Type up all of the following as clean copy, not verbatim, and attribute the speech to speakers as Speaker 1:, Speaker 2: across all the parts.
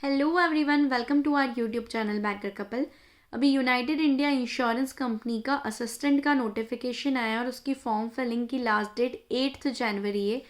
Speaker 1: Hello everyone, welcome to our YouTube channel banker couple. अभी यूनाइटेड इंडिया इंश्योरेंस कंपनी का assistant का notification आया और उसकी फॉर्म फिलिंग की लास्ट डेट 8 जनवरी है।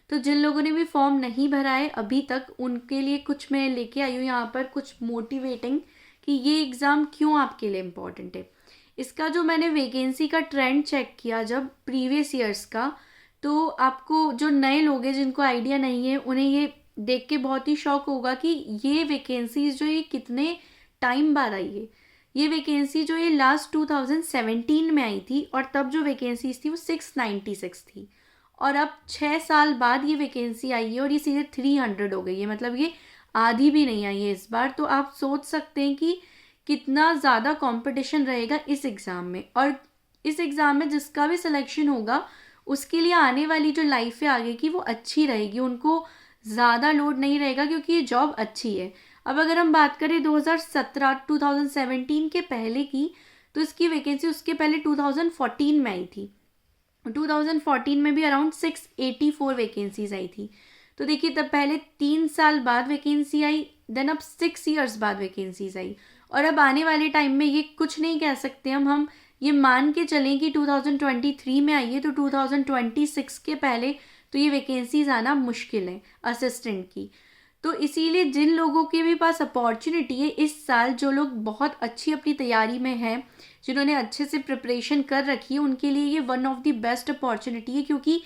Speaker 1: तो जिन लोगों ने भी फॉर्म नहीं भरा है अभी तक, उनके लिए कुछ मैं लेके आई हूँ यहाँ पर कुछ मोटिवेटिंग कि ये एग्ज़ाम क्यों आपके लिए इम्पॉर्टेंट है। इसका जो मैंने वैकेंसी का ट्रेंड चेक किया जब प्रीवियस ईयर्स का, तो आपको जो नए लोग हैं जिनको आइडिया नहीं है उन्हें ये देख के बहुत ही शौक होगा कि ये वैकेंसीज जो ये कितने टाइम बाद आई है। ये वैकेंसी जो ये लास्ट 2017 में आई थी और तब जो वैकेंसीज थी वो 696 थी, और अब 6 साल बाद ये वैकेंसी आई है और ये सीधे 300 हो गई है। मतलब ये आधी भी नहीं आई है इस बार। तो आप सोच सकते हैं कि कितना ज़्यादा कंपटीशन रहेगा इस एग्ज़ाम में। और इस एग्ज़ाम में जिसका भी सिलेक्शन होगा उसके लिए आने वाली जो लाइफ है आगे की वो अच्छी रहेगी, उनको ज़्यादा लोड नहीं रहेगा क्योंकि ये जॉब अच्छी है। अब अगर हम बात करें 2017 के पहले की, तो इसकी वैकेंसी उसके पहले 2014 में आई थी। 2014 में भी अराउंड 684 वैकेंसीज आई थी। तो देखिए, तब पहले 3 साल बाद वैकेंसी आई, देन अब 6 ईयर्स बाद वैकेंसीज आई। और अब आने वाले टाइम में ये कुछ नहीं कह सकते हम ये मान के चलें कि 2023 में आई है तो 2026 के पहले तो ये वैकेंसीज आना मुश्किल है असिस्टेंट की। तो इसीलिए जिन लोगों के भी पास अपॉर्चुनिटी है इस साल, जो लोग बहुत अच्छी अपनी तैयारी में हैं, जिन्होंने अच्छे से प्रिपरेशन कर रखी है, उनके लिए ये one of the best opportunity है। क्योंकि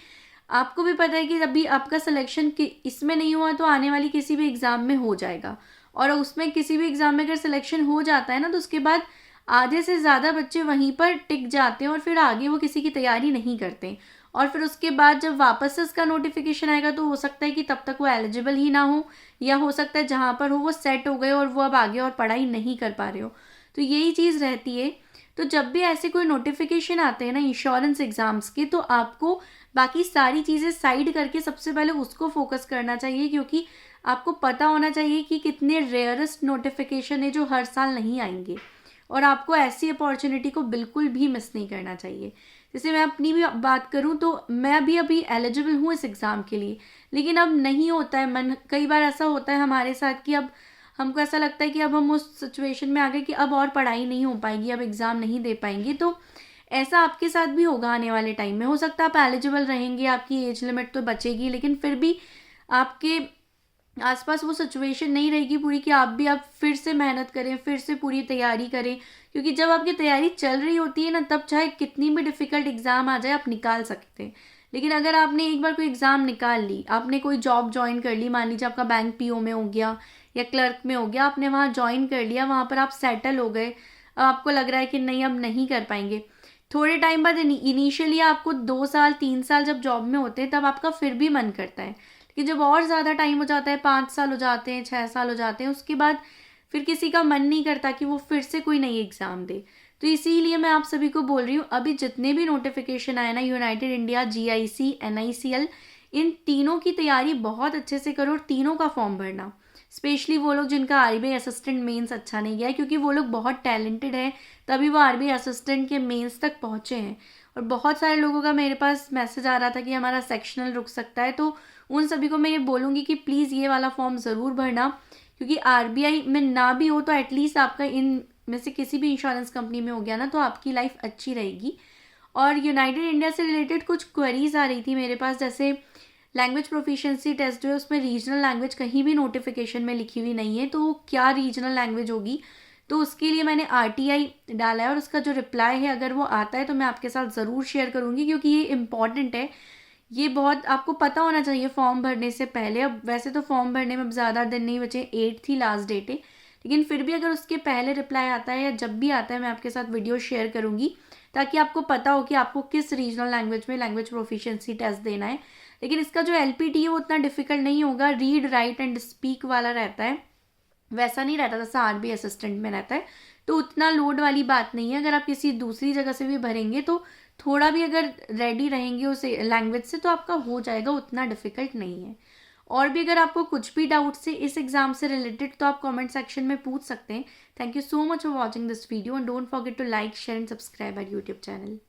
Speaker 1: आपको भी पता है कि अभी आपका सिलेक्शन इसमें नहीं हुआ तो आने वाली किसी भी एग्ज़ाम में हो जाएगा। और उसमें किसी भी एग्ज़ाम में अगर सिलेक्शन हो जाता है ना, तो उसके बाद आधे से ज़्यादा बच्चे वहीं पर टिक जाते हैं और फिर आगे वो किसी की तैयारी नहीं करते। और फिर उसके बाद जब वापस से इसका नोटिफिकेशन आएगा तो हो सकता है कि तब तक वो एलिजिबल ही ना हो, या हो सकता है जहाँ पर हो वो सेट हो गए और वो अब आगे और पढ़ाई नहीं कर पा रहे हो। तो यही चीज़ रहती है। तो जब भी ऐसे कोई नोटिफिकेशन आते हैं ना इंश्योरेंस एग्ज़ाम्स के, तो आपको बाकी सारी चीज़ें साइड करके सबसे पहले उसको फोकस करना चाहिए, क्योंकि आपको पता होना चाहिए कि कितने रेयरेस्ट नोटिफिकेशन है जो हर साल नहीं आएंगे, और आपको ऐसी अपॉर्चुनिटी को बिल्कुल भी मिस नहीं करना चाहिए। जैसे मैं अपनी भी बात करूं तो मैं भी अभी एलिजिबल हूं इस एग्ज़ाम के लिए, लेकिन अब नहीं होता है मन। कई बार ऐसा होता है हमारे साथ कि अब हमको ऐसा लगता है कि अब हम उस सिचुएशन में आ गए कि अब और पढ़ाई नहीं हो पाएगी, अब एग्ज़ाम नहीं दे पाएंगे। तो ऐसा आपके साथ भी होगा आने वाले टाइम में। हो सकता है आप एलिजिबल रहेंगे, आपकी एज लिमिट तो बचेगी, लेकिन फिर भी आपके आसपास वो सिचुएशन नहीं रहेगी पूरी कि आप फिर से मेहनत करें, फिर से पूरी तैयारी करें। क्योंकि जब आपकी तैयारी चल रही होती है ना, तब चाहे कितनी भी डिफ़िकल्ट एग्ज़ाम आ जाए आप निकाल सकते हैं। लेकिन अगर आपने एक बार कोई एग्ज़ाम निकाल ली, आपने कोई जॉब ज्वाइन कर ली, मान लीजिए आपका बैंक पीओ में हो गया या क्लर्क में हो गया, आपने वहाँ ज्वाइन कर लिया, वहाँ पर आप सेटल हो गए, अब आपको लग रहा है कि नहीं अब नहीं कर पाएंगे, थोड़े टाइम बाद इनिशियली आपको 2 साल 3 साल जब जॉब में होते हैं तब आपका फिर भी मन करता है। कि जब और ज़्यादा टाइम हो जाता है, 5 साल हो जाते हैं, 6 साल हो जाते हैं, उसके बाद फिर किसी का मन नहीं करता कि वो फिर से कोई नई एग्ज़ाम दे। तो इसीलिए मैं आप सभी को बोल रही हूँ, अभी जितने भी नोटिफिकेशन आए ना, यूनाइटेड इंडिया, GIC, NICL, इन तीनों की तैयारी बहुत अच्छे से करो और तीनों का फॉर्म भरना। स्पेशली वो लोग जिनका RBI असिस्टेंट मेंस अच्छा नहीं गया है, क्योंकि वो लोग बहुत टैलेंटेड है, तभी वो RBI असिस्टेंट के मेंस तक पहुँचे हैं। और बहुत सारे लोगों का मेरे पास मैसेज आ रहा था कि हमारा सेक्शनल रुक सकता है। तो उन सभी को मैं ये बोलूँगी कि प्लीज़ ये वाला फॉर्म ज़रूर भरना, क्योंकि RBI में ना भी हो तो एटलीस्ट आपका इन में से किसी भी इंश्योरेंस कंपनी में हो गया ना, तो आपकी लाइफ अच्छी रहेगी। और यूनाइटेड इंडिया से रिलेटेड कुछ क्वेरीज आ रही थी मेरे पास, जैसे लैंग्वेज प्रोफिशिएंसी टेस्ट जो है उसमें रीजनल लैंग्वेज कहीं भी नोटिफिकेशन में लिखी हुई नहीं है, तो वो क्या रीजनल लैंग्वेज होगी। तो उसके लिए मैंने RTI डाला है और उसका जो रिप्लाई है अगर वो आता है तो मैं आपके साथ ज़रूर शेयर करूँगी, क्योंकि ये इम्पॉर्टेंट है। ये बहुत आपको पता होना चाहिए फॉर्म भरने से पहले। अब वैसे तो फॉर्म भरने में अब ज़्यादा दिन नहीं बचे, 8 थी लास्ट डेट है, लेकिन फिर भी अगर उसके पहले रिप्लाई आता है या जब भी आता है मैं आपके साथ वीडियो शेयर करूँगी, ताकि आपको पता हो कि आपको किस रीजनल लैंग्वेज में लैंग्वेज प्रोफिशिएंसी टेस्ट देना है। लेकिन इसका जो LPT है वो उतना डिफिकल्ट नहीं होगा, रीड राइट एंड स्पीक वाला रहता है, वैसा नहीं रहता जैसा RBI असिस्टेंट में रहता है। तो उतना लोड वाली बात नहीं है। अगर आप किसी दूसरी जगह से भी भरेंगे तो थोड़ा भी अगर रेडी रहेंगे उस लैंग्वेज से तो आपका हो जाएगा, उतना डिफिकल्ट नहीं है। और भी अगर आपको कुछ भी डाउट से इस एग्ज़ाम से रिलेटेड तो आप कमेंट सेक्शन में पूछ सकते हैं। Thank you so much for watching this video and don't forget to like, share and subscribe our YouTube channel.